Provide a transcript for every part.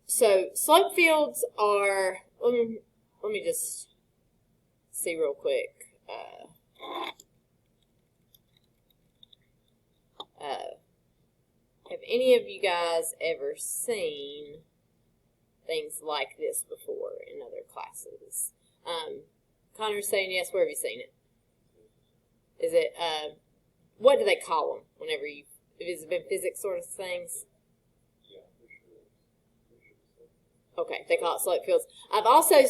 So slope fields are, let me just see real quick. Have any of you guys ever seen things like this before in other classes? Connor's saying yes. Where have you seen it? Is it, what do they call them whenever you, has it been physics sort of things? Okay, they call it slope fields. I've also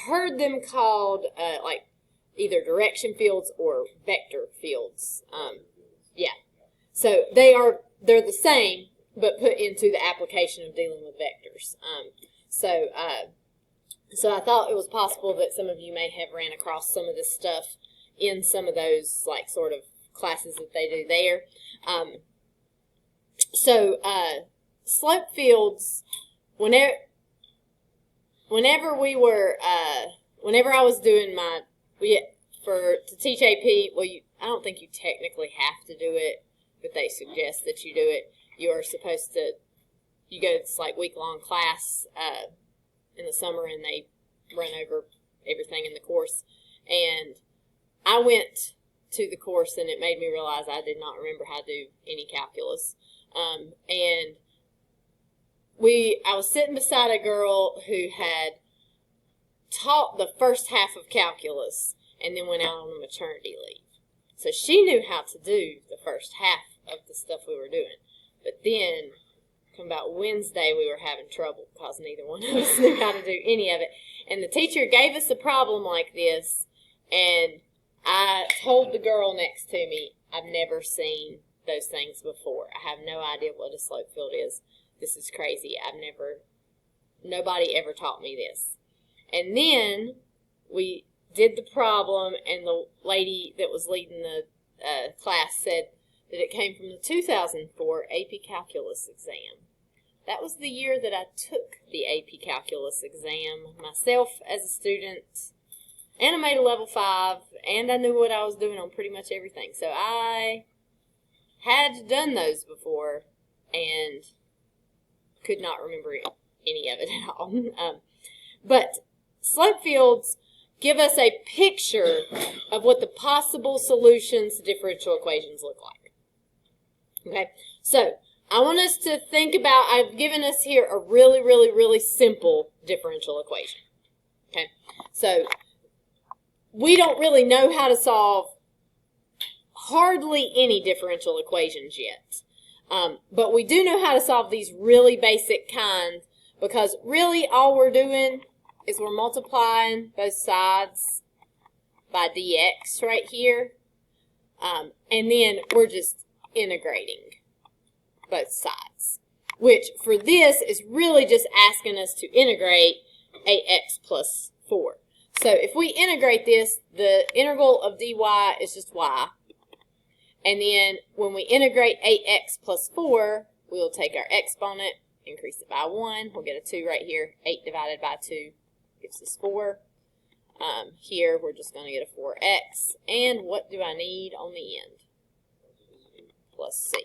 heard them called like either direction fields or vector fields. Yeah. So they're the same, but put into the application of dealing with vectors. So I thought it was possible that some of you may have ran across some of this stuff in some of those like sort of classes that they do there. Slope fields, whenever I was doing my, to teach AP, well, I don't think you technically have to do it, but they suggest that you do it. You are supposed to, you go to this like week-long class in the summer, and they run over everything in the course. And I went to the course, and it made me realize I did not remember how to do any calculus. And I was sitting beside a girl who had taught the first half of calculus and then went out on a maternity leave. So she knew how to do the first half of the stuff we were doing. But then, come about Wednesday, we were having trouble because neither one of us knew how to do any of it. And the teacher gave us a problem like this, and I told the girl next to me, I've never seen those things before. I have no idea what a slope field is. This is crazy. Nobody ever taught me this. And then we did the problem, and the lady that was leading the class said that it came from the 2004 AP Calculus exam. That was the year that I took the AP Calculus exam myself as a student, and I made a level 5, and I knew what I was doing on pretty much everything. So I had done those before and could not remember any of it at all. But slope fields give us a picture of what the possible solutions to differential equations look like. Okay, so I want us to think about, I've given us here a really, really, really simple differential equation. Okay, so we don't really know how to solve hardly any differential equations yet. But we do know how to solve these really basic kinds, because really all we're doing is we're multiplying both sides by dx right here, and then we're just integrating both sides, which for this is really just asking us to integrate ax plus 4. So if we integrate this, the integral of dy is just y. And then when we integrate ax plus 4, we'll take our exponent, increase it by 1. We'll get a 2 right here. 8 divided by 2 gives us 4. Here we're just going to get a 4x. And what do I need on the end? Plus c.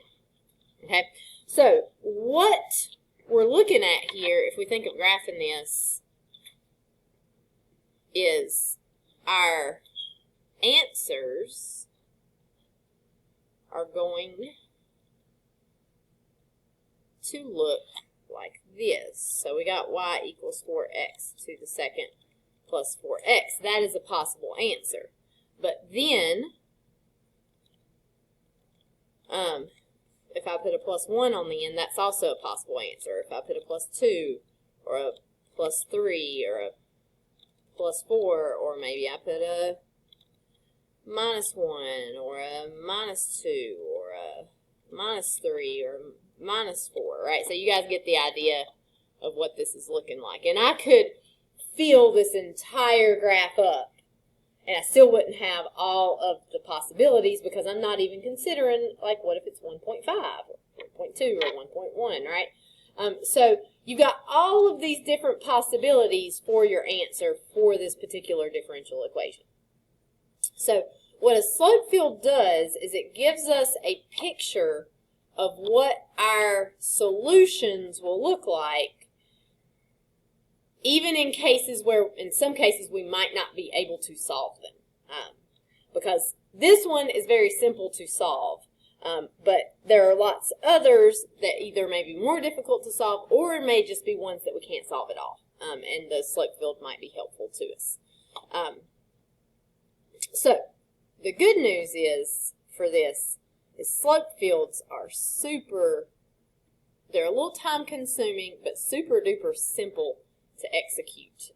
Okay, so what we're looking at here, if we think of graphing this, is our answers are going to look like this. So we got y equals 4x to the second plus 4x. That is a possible answer. But then, if I put a plus 1 on the end, that's also a possible answer. If I put a plus 2, or a plus 3, or a plus 4, or maybe I put a minus 1, or a minus 2, or a minus 3, or minus 4, right? So you guys get the idea of what this is looking like. And I could fill this entire graph up, and I still wouldn't have all of the possibilities, because I'm not even considering, like, what if it's 1.5, or 1.2, or 1.1, right? So you've got all of these different possibilities for your answer for this particular differential equation. So what a slope field does is it gives us a picture of what our solutions will look like, even in cases where, in some cases, we might not be able to solve them. Because this one is very simple to solve, but there are lots of others that either may be more difficult to solve or it may just be ones that we can't solve at all, and the slope field might be helpful to us. So the good news is for this is slope fields are they're a little time consuming, but super duper simple to execute.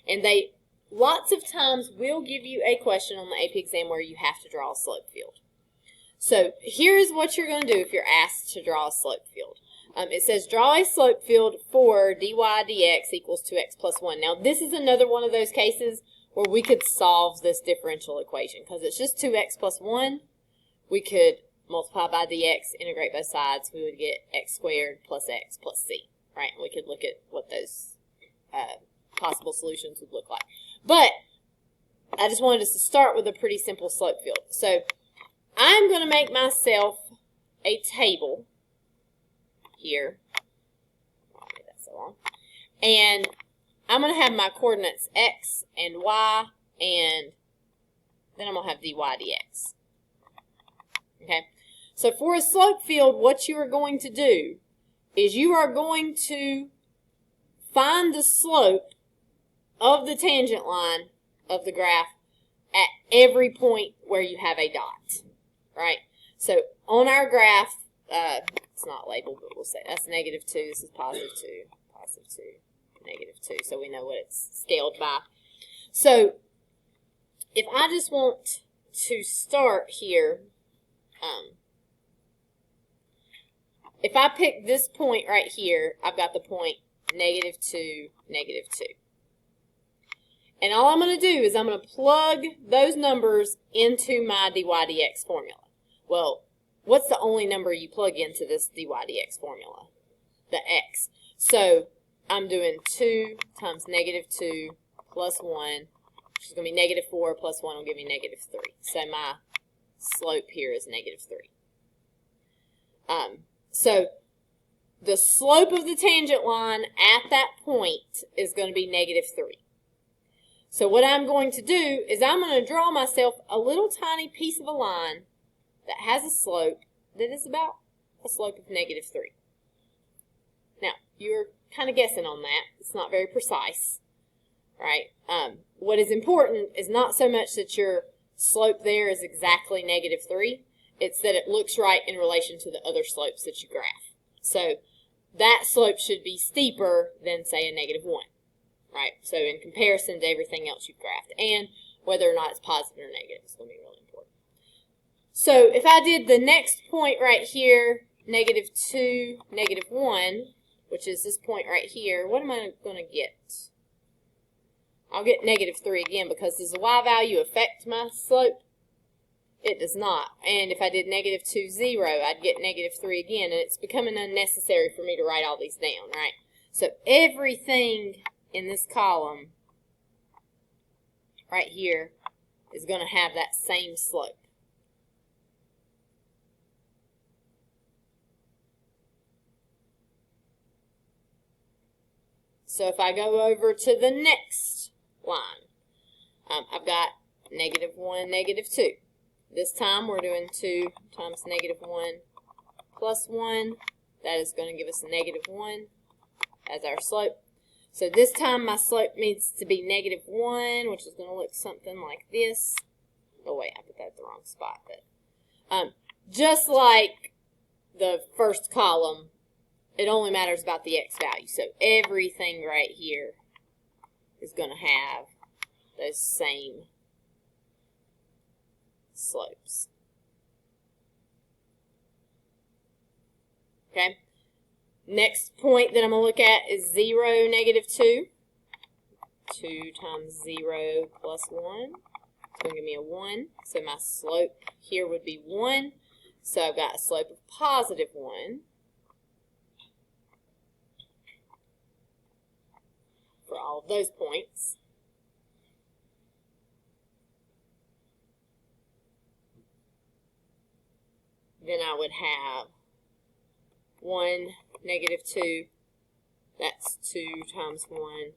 And they lots of times will give you a question on the AP exam where you have to draw a slope field. So here's what you're going to do if you're asked to draw a slope field. It says draw a slope field for dy dx equals 2x plus 1. Now this is another one of those cases where we could solve this differential equation because it's just 2x plus 1. We could multiply by dx, integrate both sides. We would get x squared plus x plus c, right? And we could look at what those possible solutions would look like. But I just wanted us to start with a pretty simple slope field. So I'm going to make myself a table here. Why made that so long? And I'm going to have my coordinates x and y, and then I'm going to have dy dx. Okay? So for a slope field, what you are going to do is you are going to find the slope of the tangent line of the graph at every point where you have a dot, right? So on our graph, it's not labeled, but we'll say that's -2, this is +2, +2, -2, so we know what it's scaled by. So if I just want to start here, if I pick this point right here, I've got the point -2, -2. And all I'm going to do is I'm going to plug those numbers into my dy dx formula. Well, what's the only number you plug into this dy dx formula? The x. So I'm doing 2 times -2 plus 1, which is going to be -4 plus 1 will give me -3. So my slope here is -3. So the slope of the tangent line at that point is going to be -3. So what I'm going to do is I'm going to draw myself a little tiny piece of a line that has a slope that is about a slope of -3. Now, you're kind of guessing on that. It's not very precise, right? What is important is not so much that your slope there is exactly -3. It's that it looks right in relation to the other slopes that you graph. So that slope should be steeper than, say, a -1. Right, so in comparison to everything else you've graphed, and whether or not it's positive or negative is going to be really important. So if I did the next point right here, -2, -1, which is this point right here, what am I going to get? I'll get -3 again, because does the y value affect my slope? It does not. And if I did -2, 0, I'd get -3 again, and it's becoming unnecessary for me to write all these down, right? So everything in this column right here is going to have that same slope. So if I go over to the next line, I've got -1, -2. This time we're doing 2 times -1 plus 1. That is going to give us a -1 as our slope. So this time my slope needs to be -1, which is going to look something like this. Oh wait, I put that at the wrong spot. But just like the first column, it only matters about the x value. So everything right here is going to have those same slopes. Okay? Next point that I'm going to look at is 0, -2. 2 times 0 plus 1. It's going to give me a 1. So my slope here would be 1. So I've got a slope of +1 for all of those points. Then I would have 1, negative 2. That's 2 times 1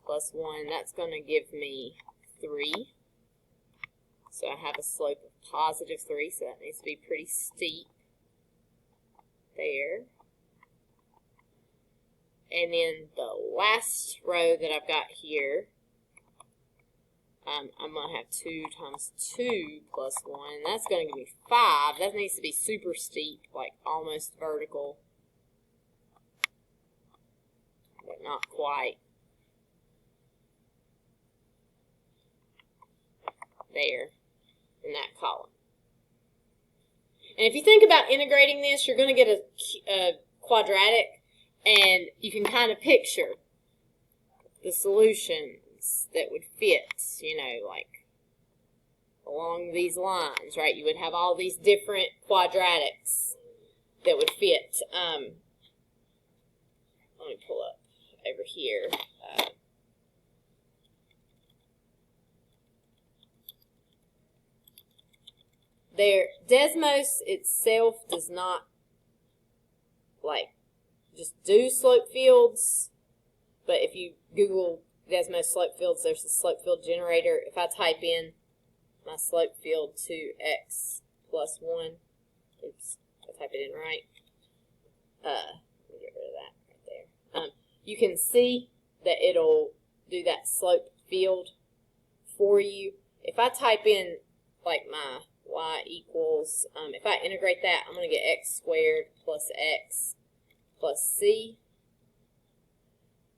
plus 1. That's going to give me 3. So I have a slope of positive 3, so that needs to be pretty steep there. And then the last row that I've got here, I'm going to have 2 times 2 plus 1. That's going to give me 5. That needs to be super steep, like almost vertical, but not quite. There, in that column. And if you think about integrating this, you're going to get a quadratic, and you can kind of picture the solutions that would fit, you know, like along these lines, right? You would have all these different quadratics that would fit. Let me pull up over here. Desmos itself does not, like, just do slope fields, but if you Google Desmos slope fields, there's a slope field generator. If I type in my slope field to x plus 1, oops, I type it in right. Let me get rid of that right there. You can see that it'll do that slope field for you. If I type in, like, my y equals, if I integrate that, I'm going to get x squared plus x plus c.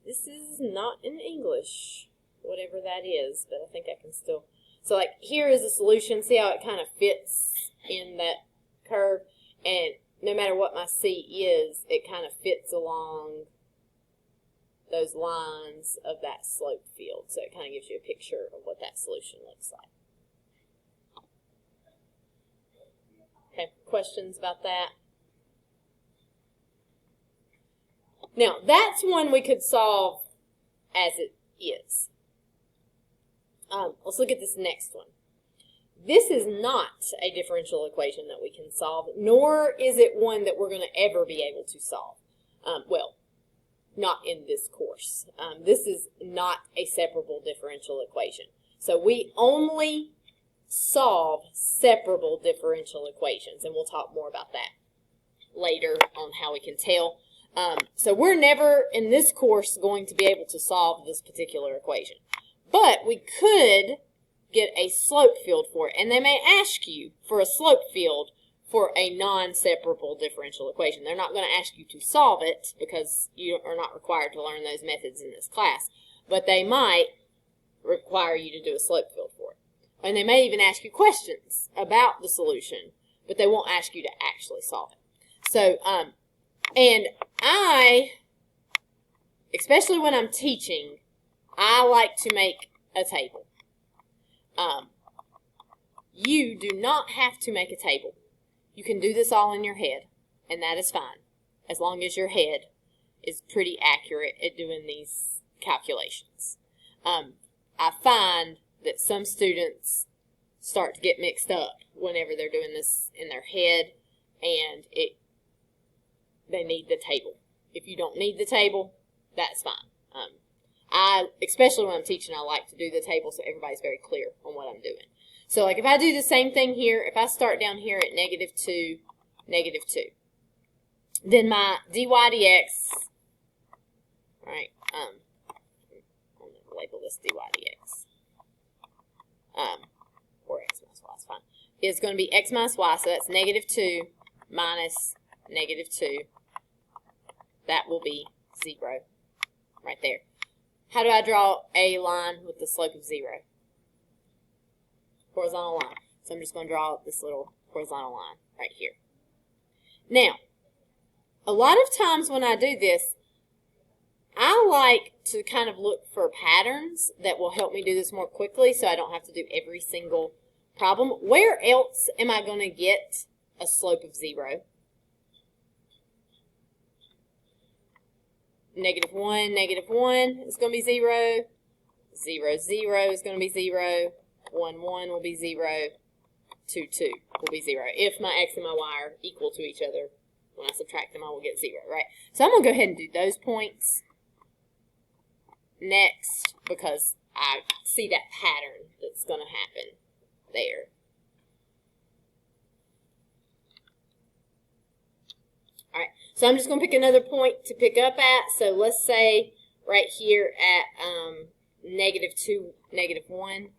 This is not in English, whatever that is, but I think I can still. So, like, here is a solution. See how it kind of fits in that curve? And no matter what my c is, it kind of fits along those lines of that slope field. So it kind of gives you a picture of what that solution looks like. Okay, questions about that? Now, that's one we could solve as it is. Let's look at this next one. This is not a differential equation that we can solve, nor is it one that we're going to ever be able to solve. Well, not in this course. This is not a separable differential equation. So we only solve separable differential equations, and we'll talk more about that later on how we can tell. So we're never in this course going to be able to solve this particular equation, but we could get a slope field for it, and they may ask you for a slope field for a non-separable differential equation. They're not going to ask you to solve it because you are not required to learn those methods in this class, but they might require you to do a slope field for it. And they may even ask you questions about the solution, but they won't ask you to actually solve it. So, and I, especially when I'm teaching, I like to make a table. You do not have to make a table. You can do this all in your head, and that is fine, as long as your head is pretty accurate at doing these calculations. I find that some students start to get mixed up whenever they're doing this in their head, and they need the table. If you don't need the table, that's fine. Especially when I'm teaching, I like to do the table so everybody's very clear on what I'm doing. So, like, if I do the same thing here, if I start down here at negative 2, then my dy dx, right, I'm going to label this dy dx, or x minus y is fine. It's going to be x minus y, so that's negative 2 minus negative 2. That will be 0 right there. How do I draw a line with the slope of 0? Horizontal line. So I'm just going to draw this little horizontal line right here. Now, a lot of times when I do this, I like to kind of look for patterns that will help me do this more quickly so I don't have to do every single problem. Where else am I going to get a slope of 0? Negative 1 is going to be 0. 0, 0 is going to be 0. 1, 1 will be 0. 2, 2 will be 0. If my x and my y are equal to each other when I subtract them, I will get 0, right? So I'm going to go ahead and do those points next because I see that pattern that's going to happen there. All right, so I'm just going to pick another point to pick up at. So let's say right here at -2, -1.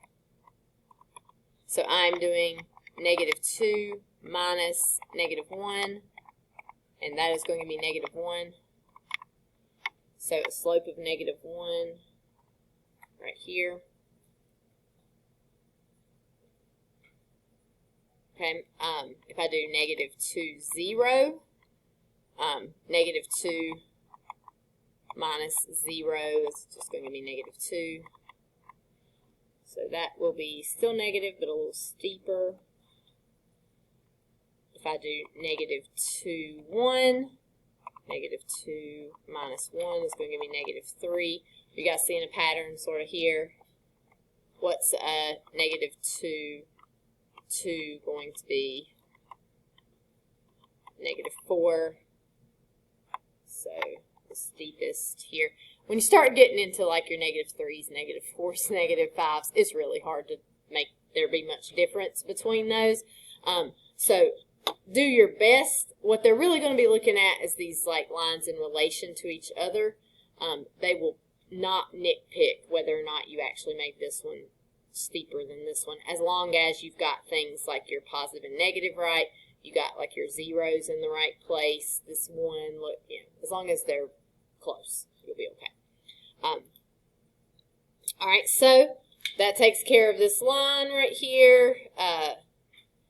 So I'm doing -2 minus -1, and that is going to be -1. So a slope of -1 right here. Okay, if I do -2, 0, -2 minus 0 is just going to be -2. So that will be still negative, but a little steeper. If I do -2, 1, -2 minus 1 is going to give me -3. You guys seeing a pattern sort of here? What's -2, 2 going to be? -4. So the steepest here. When you start getting into like your -3s, -4s, -5s, it's really hard to make there be much difference between those. So do your best. What they're really going to be looking at is these like lines in relation to each other. They will not nitpick whether or not you actually made this one steeper than this one, as long as you've got things like your positive and negative right. You got like your zeros in the right place. This one, look, you know, as long as they're close, you'll be okay. All right, so that takes care of this line right here.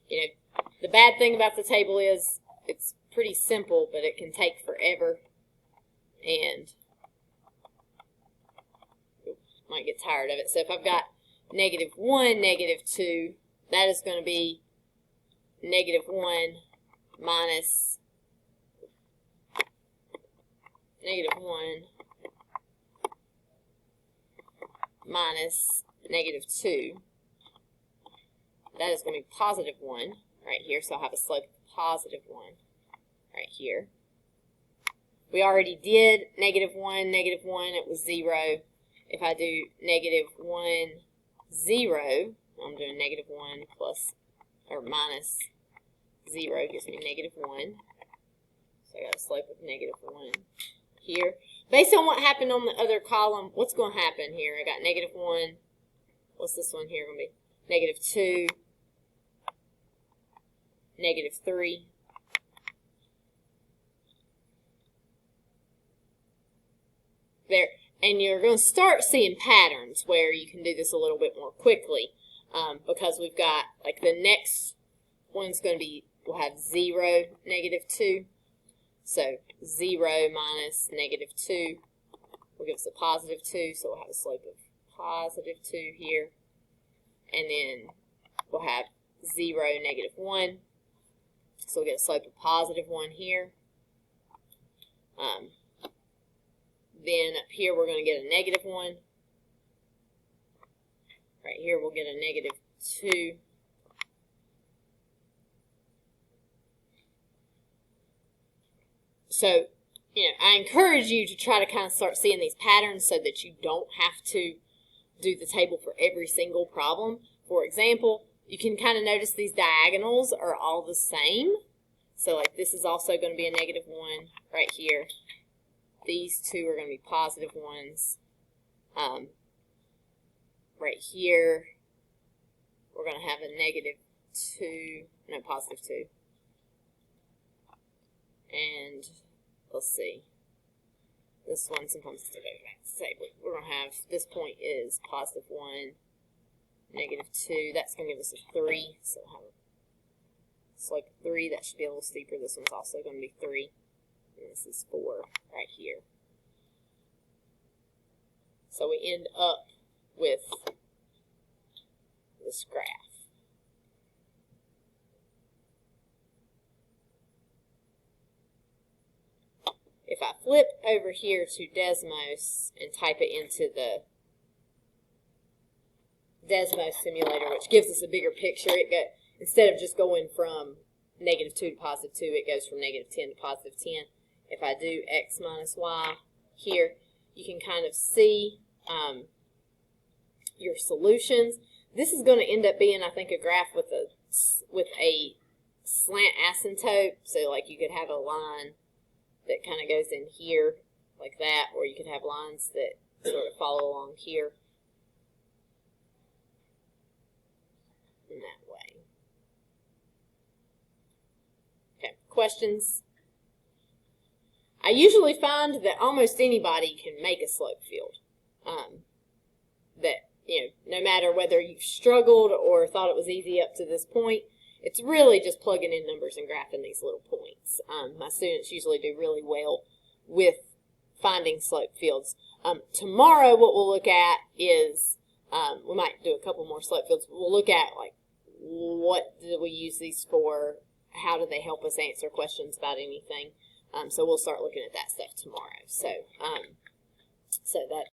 You know, the bad thing about the table is it's pretty simple, but it can take forever, and might get tired of it. So if I've got -1, -2, that is going to be -1 minus -1 minus -2. That is going to be +1 right here, so I'll have a slope of +1 right here. We already did -1, -1, it was 0. If I do -1, 0, I'm doing -1 plus or minus 0 gives me -1. So I got a slope of -1 here. Based on what happened on the other column, what's going to happen here? I got -1. What's this one here going to be? -2, -3. There. And you're going to start seeing patterns where you can do this a little bit more quickly, because we've got, like, the next one's going to be, we'll have 0, -2. So 0 minus -2 will give us a +2, so we'll have a slope of +2 here. And then we'll have 0, -1, so we'll get a slope of +1 here. Then up here we're going to get a -1. Right here we'll get a -2. So, you know, I encourage you to try to kind of start seeing these patterns so that you don't have to do the table for every single problem. For example, you can kind of notice these diagonals are all the same. So like this is also going to be a -1 right here. These two are going to be +1s. Right here, we're going to have a -2, no, +2. And let's see. This one, sometimes it's okay to say, we're going to have, this point is +1, -2. That's going to give us a 3. So we'll have a slope of 3. That should be a little steeper. This one's also going to be 3. And this is 4 right here. So we end up with this graph. If I flip over here to Desmos and type it into the Desmos simulator, which gives us a bigger picture, instead of just going from negative 2 to positive 2, it goes from negative 10 to positive 10. If I do x minus y here, you can kind of see your solutions. This is going to end up being, I think, a graph with a slant asymptote. So like you could have a line that kind of goes in here like that, or you could have lines that sort of follow along here in that way. Okay, questions? I usually find that almost anybody can make a slope field. That, no matter whether you've struggled or thought it was easy up to this point, it's really just plugging in numbers and graphing these little points. My students usually do really well with finding slope fields. Tomorrow what we'll look at is, we might do a couple more slope fields. We'll look at like what do we use these for, how do they help us answer questions about anything. So we'll start looking at that stuff tomorrow. So that